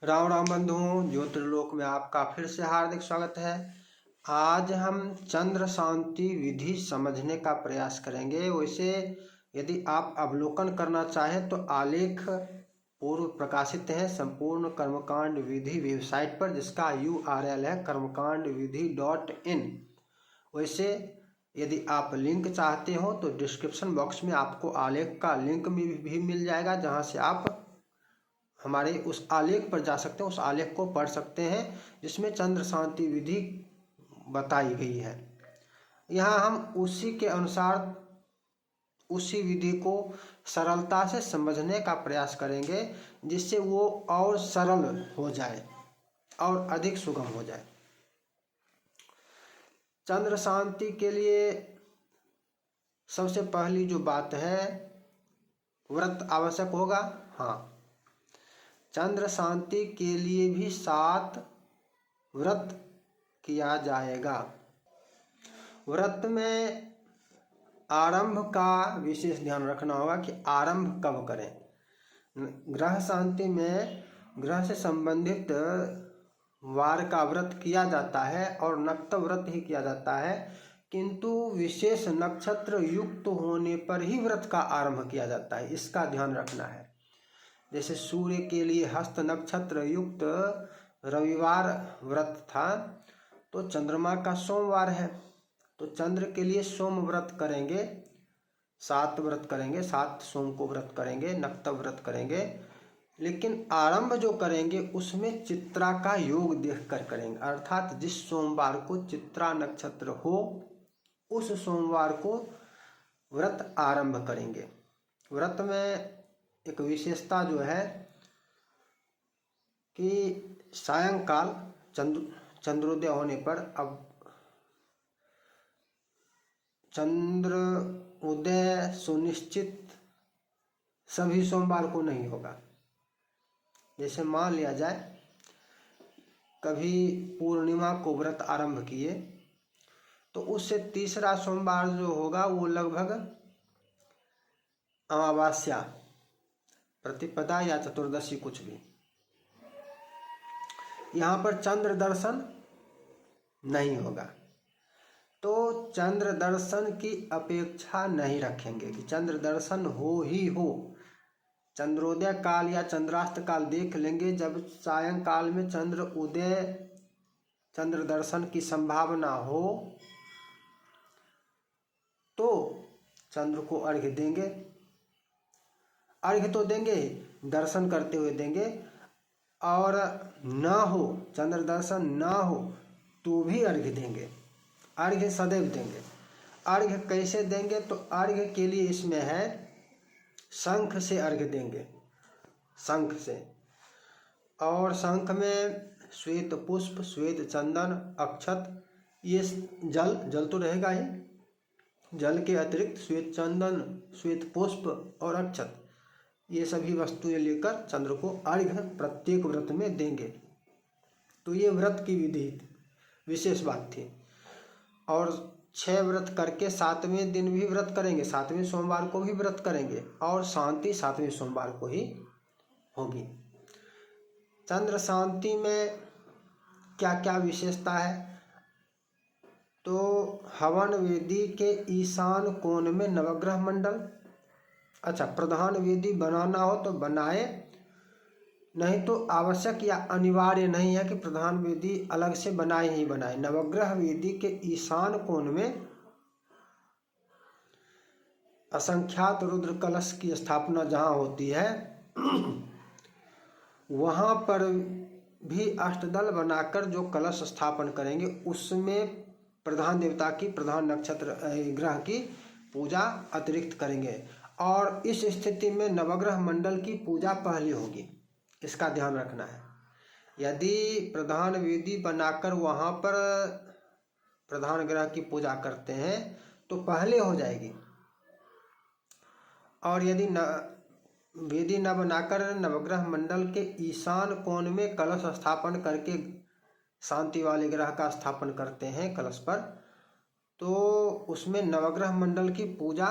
राम राम बंधुओं, ज्योतिर्लोक में आपका फिर से हार्दिक स्वागत है। आज हम चंद्र शांति विधि समझने का प्रयास करेंगे। वैसे यदि आप अवलोकन करना चाहें तो आलेख पूर्व प्रकाशित है संपूर्ण कर्मकांड विधि वेबसाइट पर, जिसका URL है कर्मकांडविधि.in। वैसे यदि आप लिंक चाहते हो तो डिस्क्रिप्शन बॉक्स में आपको आलेख का लिंक भी मिल जाएगा, जहां से आप हमारे उस आलेख पर जा सकते हैं, उस आलेख को पढ़ सकते हैं जिसमें चंद्र शांति विधि बताई गई है। यहाँ हम उसी के अनुसार उसी विधि को सरलता से समझने का प्रयास करेंगे, जिससे वो और सरल हो जाए और अधिक सुगम हो जाए। चंद्र शांति के लिए सबसे पहली जो बात है, व्रत आवश्यक होगा। हाँ, चंद्र शांति के लिए भी 7 व्रत किया जाएगा। व्रत में आरंभ का विशेष ध्यान रखना होगा कि आरंभ कब करें। ग्रह शांति में ग्रह से संबंधित वार का व्रत किया जाता है और नक्त व्रत ही किया जाता है, किंतु विशेष नक्षत्र युक्त होने पर ही व्रत का आरंभ किया जाता है। इसका ध्यान रखना है। जैसे सूर्य के लिए हस्त नक्षत्र युक्त रविवार व्रत था, तो चंद्रमा का सोमवार है, तो चंद्र के लिए सोम व्रत करेंगे। 7 व्रत करेंगे, 7 सोम को व्रत करेंगे, नक्त व्रत करेंगे। लेकिन आरंभ जो करेंगे उसमें चित्रा का योग देखकर करेंगे, अर्थात जिस सोमवार को चित्रा नक्षत्र हो उस सोमवार को व्रत आरंभ करेंगे। व्रत में एक विशेषता जो है कि सायंकाल चंद्रोदय होने पर, अब चंद्र उदय सुनिश्चित सभी सोमवार को नहीं होगा। जैसे मान लिया जाए कभी पूर्णिमा को व्रत आरंभ किए, तो उससे तीसरा सोमवार जो होगा वो लगभग अमावस्या, प्रतिपदा या चतुर्दशी, कुछ भी। यहाँ पर चंद्र दर्शन नहीं होगा, तो चंद्र दर्शन की अपेक्षा नहीं रखेंगे कि चंद्र दर्शन हो ही हो। चंद्रोदय काल या चंद्रास्त काल देख लेंगे। जब सायंकाल में चंद्र उदय, चंद्र दर्शन की संभावना हो तो चंद्र को अर्घ्य देंगे। अर्घ्य तो देंगे, दर्शन करते हुए देंगे, और ना हो, चंद्र दर्शन ना हो तो भी अर्घ्य देंगे। अर्घ्य सदैव देंगे। अर्घ्य कैसे देंगे? तो अर्घ्य के लिए इसमें है, शंख से अर्घ्य देंगे, शंख से। और शंख में श्वेत पुष्प, श्वेत चंदन, अक्षत, ये जल तो रहेगा ही। जल के अतिरिक्त श्वेत चंदन, श्वेत पुष्प और अक्षत, ये सभी वस्तुएं लेकर चंद्र को अर्घ्य प्रत्येक व्रत में देंगे। तो ये व्रत की विधि विशेष बात थी। और 6 व्रत करके 7वें दिन भी व्रत करेंगे, 7वें सोमवार को भी व्रत करेंगे, और शांति 7वें सोमवार को ही होगी। चंद्र शांति में क्या क्या विशेषता है? तो हवन वेदी के ईशान कोण में नवग्रह मंडल। अच्छा, प्रधान वेदी बनाना हो तो बनाए, नहीं तो आवश्यक या अनिवार्य नहीं है कि प्रधान वेदी अलग से बनाए ही बनाए। नवग्रह वेदी के ईशान कोण में असंख्यात रुद्र कलश की स्थापना जहाँ होती है वहाँ पर भी अष्टदल बनाकर जो कलश स्थापन करेंगे उसमें प्रधान देवता की, प्रधान नक्षत्र ग्रह की पूजा अतिरिक्त करेंगे। और इस स्थिति में नवग्रह मंडल की पूजा पहले होगी, इसका ध्यान रखना है। यदि प्रधान वेदी बनाकर वहाँ पर प्रधान ग्रह की पूजा करते हैं तो पहले हो जाएगी, और यदि वेदी न बनाकर नवग्रह मंडल के ईशान कोण में कलश स्थापन करके शांति वाले ग्रह का स्थापन करते हैं कलश पर, तो उसमें नवग्रह मंडल की पूजा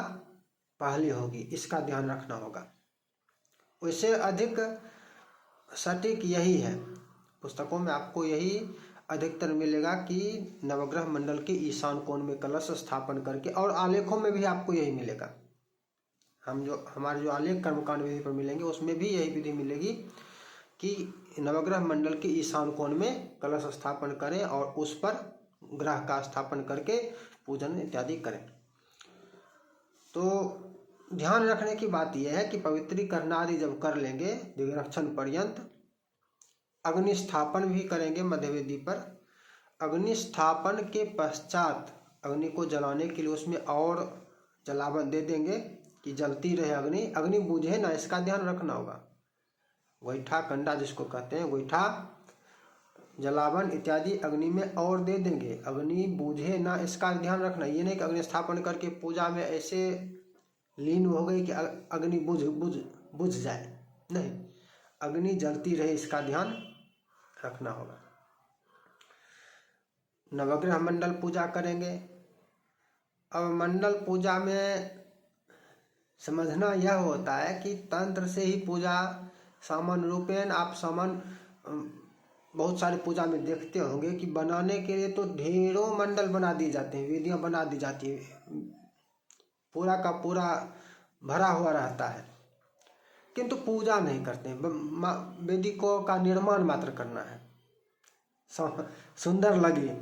पहले होगी, इसका ध्यान रखना होगा। उससे अधिक सटीक यही है, पुस्तकों में आपको यही अधिकतर मिलेगा कि नवग्रह मंडल के ईशान कोण में कलश स्थापन करके, और आलेखों में भी आपको यही मिलेगा। हमारे जो आलेख कर्मकांड विधि पर मिलेंगे उसमें भी यही विधि मिलेगी कि नवग्रह मंडल के ईशान कोण में कलश स्थापन करें और उस पर ग्रह का स्थापन करके पूजन इत्यादि करें। तो ध्यान रखने की बात यह है कि पवित्रीकरण आदि जब कर लेंगे दिग्रक्षण पर्यंत, अग्नि स्थापन भी करेंगे मध्यवेदी पर। अग्नि स्थापन के पश्चात अग्नि को जलाने के लिए उसमें और जलावन दे देंगे कि जलती रहे अग्नि, अग्नि बुझे ना, इसका ध्यान रखना होगा। गोईठा कंडा जिसको कहते हैं, गोईठा जलावन इत्यादि अग्नि में और दे देंगे, अग्नि बुझे ना, इसका ध्यान रखना। ये नहीं कि अग्नि स्थापन करके पूजा में ऐसे लीन हो गई कि अग्नि बुझ जाए, नहीं, अग्नि जलती रहे, इसका ध्यान रखना होगा। नवग्रह मंडल पूजा करेंगे। अब मंडल पूजा में समझना यह होता है कि तंत्र से ही पूजा सामान्य रूपेण आप बहुत सारे पूजा में देखते होंगे कि बनाने के लिए तो ढेरों मंडल बना दिए जाते हैं, वेदियां बना दी जाती है, पूरा का पूरा भरा हुआ रहता है, किंतु पूजा नहीं करते हैं। वेदी को का निर्माण मात्र करना है, सुंदर लगे।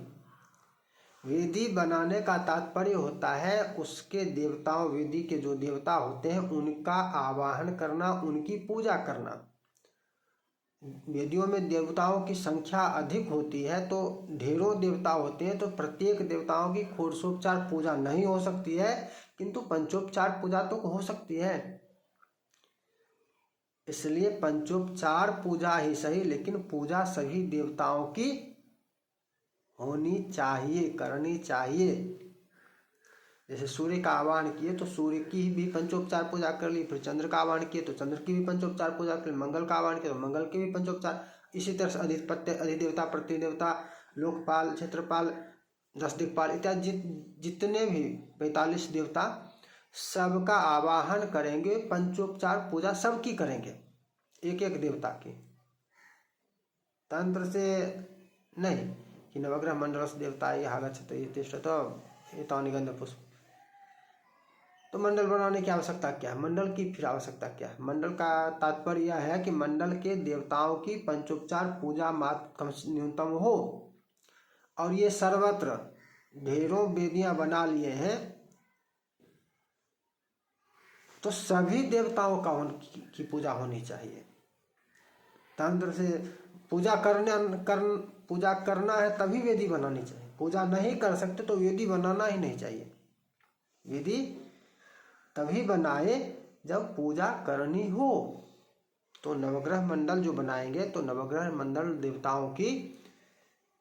वेदी बनाने का तात्पर्य होता है उसके देवताओं, वेदी के जो देवता होते हैं उनका आवाहन करना, उनकी पूजा करना। वेदियों में देवताओं की संख्या अधिक होती है तो ढेरों देवता होते हैं, तो प्रत्येक देवताओं की षोडशोपचार पूजा नहीं हो सकती है, किंतु पंचोपचार पूजा तो हो सकती है। इसलिए पंचोपचार पूजा ही सही, लेकिन पूजा सभी देवताओं की होनी चाहिए, करनी चाहिए। जैसे सूर्य का आह्वान किए तो सूर्य की भी पंचोपचार पूजा कर ली, फिर चंद्र का आह्वान किए तो चंद्र की भी पंचोपचार पूजा कर ली, मंगल का आह्वान किया तो मंगल की भी पंचोपचार। इसी तरह से अधिदेवता, प्रतिदेवता, लोकपाल, क्षेत्रपाल, 10 दिक्पाल इत्यादि जितने भी 45 देवता, सबका आवाहन करेंगे, पंचोपचार पूजा सबकी करेंगे, एक एक देवता की। तंत्र से नहीं कि नवग्रह मंडल देवता ये आगच्छत ये तिष्ठत एतानि गंध पुष्प, तो मंडल बनाने की आवश्यकता क्या है? मंडल की फिर आवश्यकता क्या है? मंडल का तात्पर्य यह है कि मंडल के देवताओं की पंचोपचार पूजा मात्र न्यूनतम हो, और ये सर्वत्र ढेरों वेदियां बना लिए हैं तो सभी देवताओं की पूजा होनी चाहिए। तंत्र से पूजा करना है तभी वेदी बनानी चाहिए, पूजा नहीं कर सकते तो वेदी बनाना ही नहीं चाहिए। वेदी तभी बनाए जब पूजा करनी हो। तो नवग्रह मंडल जो बनाएंगे तो नवग्रह मंडल देवताओं की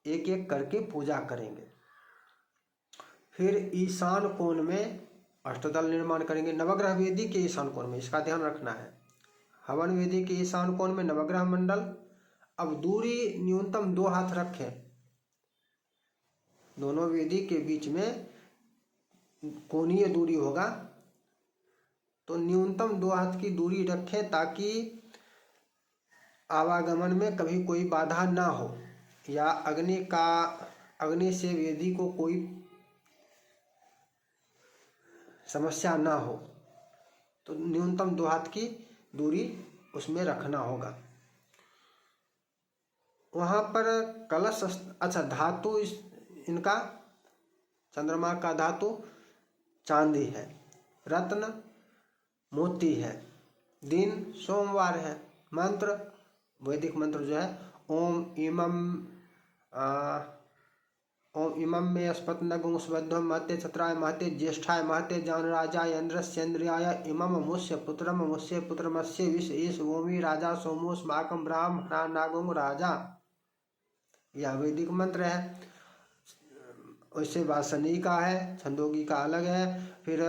एक एक करके पूजा करेंगे। फिर ईशान कोण में अष्टदल निर्माण करेंगे, नवग्रह वेदी के ईशान कोण में, इसका ध्यान रखना है। हवन वेदी के ईशान कोण में नवग्रह मंडल। अब दूरी न्यूनतम 2 हाथ रखें, दोनों वेदी के बीच में कोणीय दूरी होगा, तो न्यूनतम 2 हाथ की दूरी रखें ताकि आवागमन में कभी कोई बाधा ना हो, या अग्नि से वेदी को कोई समस्या ना हो, तो न्यूनतम 2 हाथ की दूरी उसमें रखना होगा। वहाँ पर कलश, अच्छा धातु इनका, चंद्रमा का धातु चांदी है, रत्न मोती है, दिन सोमवार है, मंत्र वैदिक मंत्र जो है ओम इमं मे अस्पत्नगुं सुबद्धं महते छत्राय महते ज्येष्ठाय महते जानराजाय इंद्रस्येन्द्रियाय इमं मुस्य पुत्रमस्य विष ईश ओमी राजा सोमोस्माकं ब्राह्मणा नागुं राजा। यह वैदिक मंत्र है। वैसे वासनी का है, छंदोगी का अलग है, फिर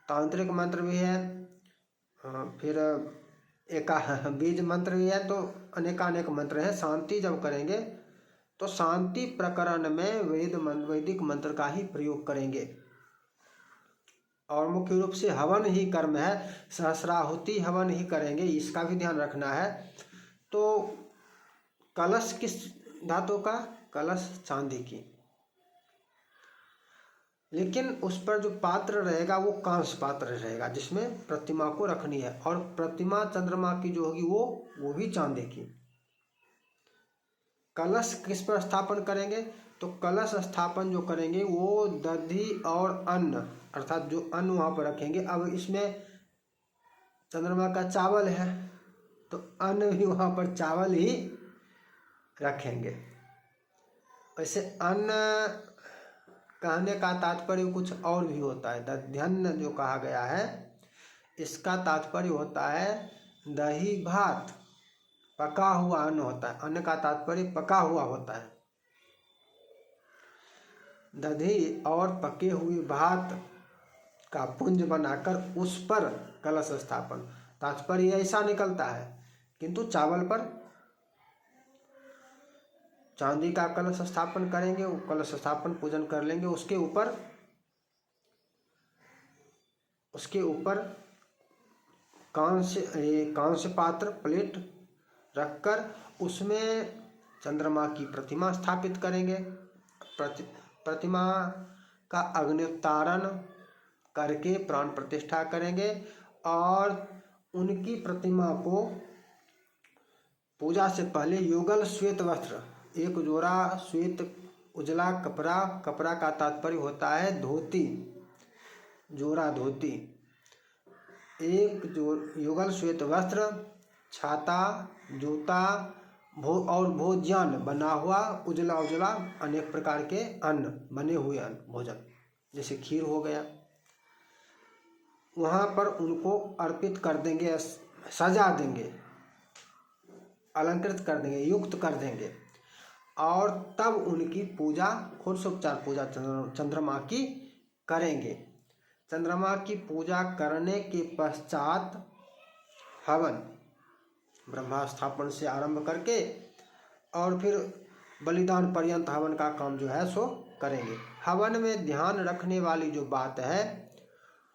तांत्रिक मंत्र भी है, फिर बीज मंत्र भी है, तो अनेकानेक मंत्र है। शांति जब करेंगे तो शांति प्रकरण में वैदिक मंत्र का ही प्रयोग करेंगे, और मुख्य रूप से हवन ही कर्म है, सहस्राहुति हवन ही करेंगे, इसका भी ध्यान रखना है। तो कलश किस धातु का? कलश चांदी की, लेकिन उस पर जो पात्र रहेगा वो कांस्य पात्र रहेगा जिसमें प्रतिमा को रखनी है, और प्रतिमा चंद्रमा की जो होगी वो भी चांदी की। कलश किस पर स्थापन करेंगे? तो कलश स्थापन जो करेंगे वो दधि और अन्न, अर्थात जो अन्न वहाँ पर रखेंगे। अब इसमें चंद्रमा का चावल है तो अन्न भी वहाँ पर चावल ही रखेंगे। वैसे अन्न कहने का तात्पर्य कुछ और भी होता है। दध्यन्न जो कहा गया है इसका तात्पर्य होता है दही भात, पका हुआ अन्न होता है। अन्न का तात्पर्य पका हुआ होता है। दही और पके हुए भात का पुंज बनाकर उस पर कलश स्थापन, तात्पर्य ऐसा निकलता है। किंतु चावल पर चांदी का कलश स्थापन करेंगे, वो कलश स्थापन पूजन कर लेंगे। उसके ऊपर कांस्य पात्र प्लेट रखकर उसमें चंद्रमा की प्रतिमा स्थापित करेंगे। प्रतिमा का अग्निउत्तारण करके प्राण प्रतिष्ठा करेंगे और उनकी प्रतिमा को पूजा से पहले युगल श्वेत वस्त्र, एक जोड़ा श्वेत उजला कपड़ा का तात्पर्य होता है धोती, जोड़ा धोती, एक युगल श्वेत वस्त्र, छाता, जूता और भोज्यान बना हुआ उजला अनेक प्रकार के अन्न, बने हुए अन्न भोजन, जैसे खीर हो गया, वहाँ पर उनको अर्पित कर देंगे, सजा देंगे, अलंकृत कर देंगे, युक्त कर देंगे और तब उनकी पूजा, षोडशोपचार पूजा चंद्रमा की करेंगे। चंद्रमा की पूजा करने के पश्चात हवन, ब्रह्मा स्थापन से आरंभ करके और फिर बलिदान पर्यंत हवन का काम जो है सो करेंगे। हवन में ध्यान रखने वाली जो बात है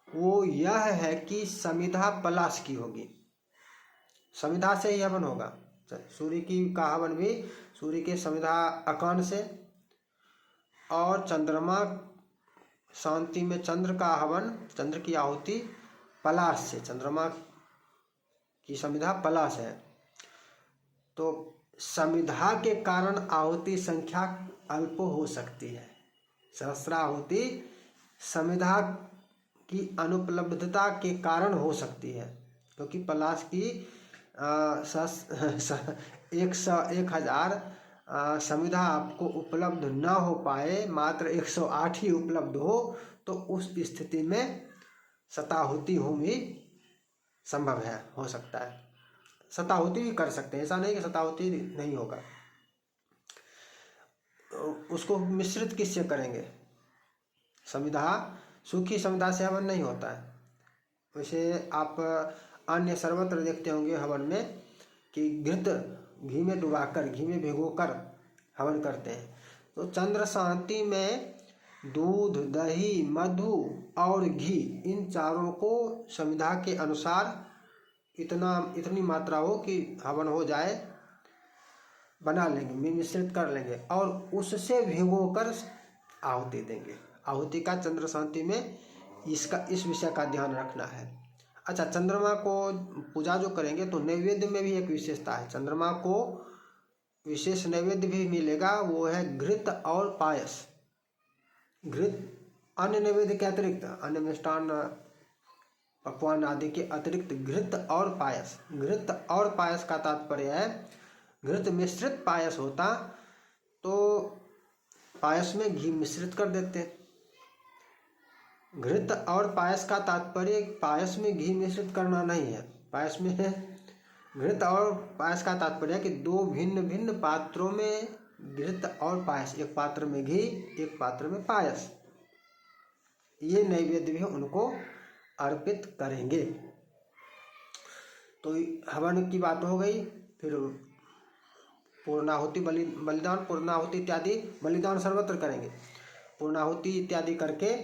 वो यह है कि समिधा पलाश की होगी, समिधा से ही हवन होगा। सूर्य की का हवन भी सूर्य के समिधा अकान से, और चंद्रमा शांति में चंद्र का हवन, चंद्र की आहुति पलाश से, चंद्रमा की समिधा पलाश है। तो समिधा के कारण आहुति संख्या अल्प हो सकती है। सहस्राहुति समिधा की अनुपलब्धता के कारण हो सकती है, क्योंकि पलाश की 1000 समिधा आपको उपलब्ध न हो पाए, मात्र 108 ही उपलब्ध हो, तो उस स्थिति में शताहुति होम ही संभव है, हो सकता है। शताहुति भी कर सकते हैं, ऐसा नहीं कि शताहुति नहीं होगा। उसको मिश्रित किससे करेंगे? समिधा, सूखी समिधा से हवन नहीं होता है। वैसे आप अन्य सर्वत्र देखते होंगे हवन में कि घृत घी में डुबाकर, घी में भिगोकर हवन करते हैं। तो चंद्र शांति में दूध, दही, मधु और घी, इन चारों को समिधा के अनुसार इतनी मात्रा हो कि हवन हो जाए, बना लेंगे, मिश्रित कर लेंगे और उससे भिगोकर आहुति देंगे। आहुति का चंद्र शांति में इस विषय का ध्यान रखना है। अच्छा, चंद्रमा को पूजा जो करेंगे तो नैवेद्य में भी एक विशेषता है। चंद्रमा को विशेष नैवेद्य भी मिलेगा, वो है घृत और पायस। घृत अन्य नैवेद्य के अतिरिक्त, अन्य मिष्टान पकवान आदि के अतिरिक्त घृत और पायस। घृत और पायस का तात्पर्य है, घृत मिश्रित पायस होता तो पायस में घी मिश्रित कर देते। घृत और पायस का तात्पर्य पायस में घी मिश्रित करना नहीं है। पायस में घृत और पायस का तात्पर्य है कि दो भिन्न भिन्न पात्रों में घृत और पायस, एक पात्र में घी, एक पात्र में पायस, ये नैवेद्य भी उनको अर्पित करेंगे। तो हवन की बात हो गई। फिर पूर्णाहुति, बलिदान, पूर्णाहुति इत्यादि, बलिदान सर्वत्र करेंगे। पूर्णाहुति इत्यादि करके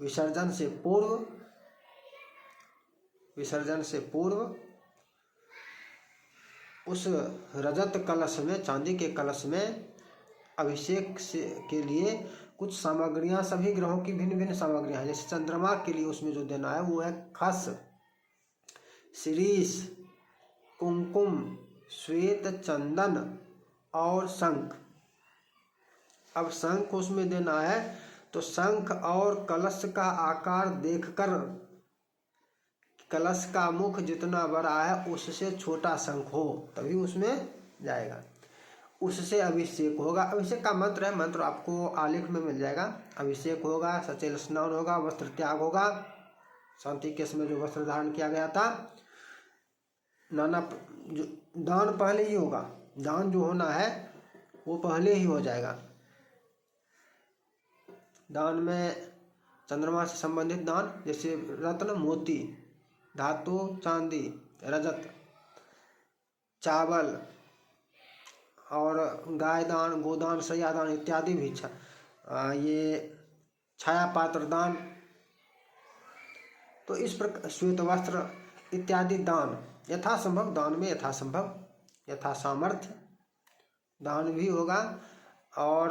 विसर्जन से पूर्व उस रजत कलश में, चांदी के कलश में अभिषेक के लिए कुछ सामग्रियां, सभी ग्रहों की भिन्न भिन्न सामग्रियां हैं। जैसे चंद्रमा के लिए उसमें जो देना है वो है खस, शिरीष, कुमकुम, श्वेत चंदन और शंख। अब शंख उसमें देना है तो शंख और कलश का आकार देखकर, कलश का मुख जितना बड़ा है उससे छोटा शंख हो तभी उसमें जाएगा, उससे अभिषेक होगा। अभिषेक का मंत्र है, मंत्र आपको आलेख में मिल जाएगा। अभिषेक होगा, सचेल स्नान होगा, वस्त्र त्याग होगा, शांति के समय जो वस्त्र धारण किया गया था, नाना जो दान पहले ही होगा, दान जो होना है वो पहले ही हो जाएगा। दान में चंद्रमा से संबंधित दान, जैसे रत्न, मोती, धातु, चांदी, रजत, चावल और गाय दान, गोदान, शय्यादान इत्यादि भी ये छाया पात्र दान, तो इस प्रकार श्वेत वस्त्र इत्यादि दान यथासंभव, दान में यथासंभव यथा सामर्थ्य दान भी होगा। और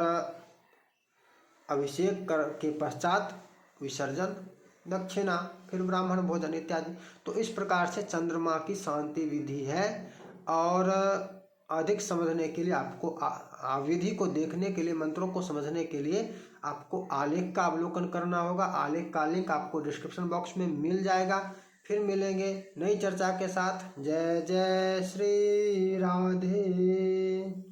अभिषेक कर के पश्चात विसर्जन, दक्षिणा, फिर ब्राह्मण भोजन इत्यादि। तो इस प्रकार से चंद्रमा की शांति विधि है। और अधिक समझने के लिए आपको विधि को देखने के लिए, मंत्रों को समझने के लिए आपको आलेख का अवलोकन करना होगा। आलेख का लिंक आपको डिस्क्रिप्शन बॉक्स में मिल जाएगा। फिर मिलेंगे नई चर्चा के साथ। जय जय श्री राधे।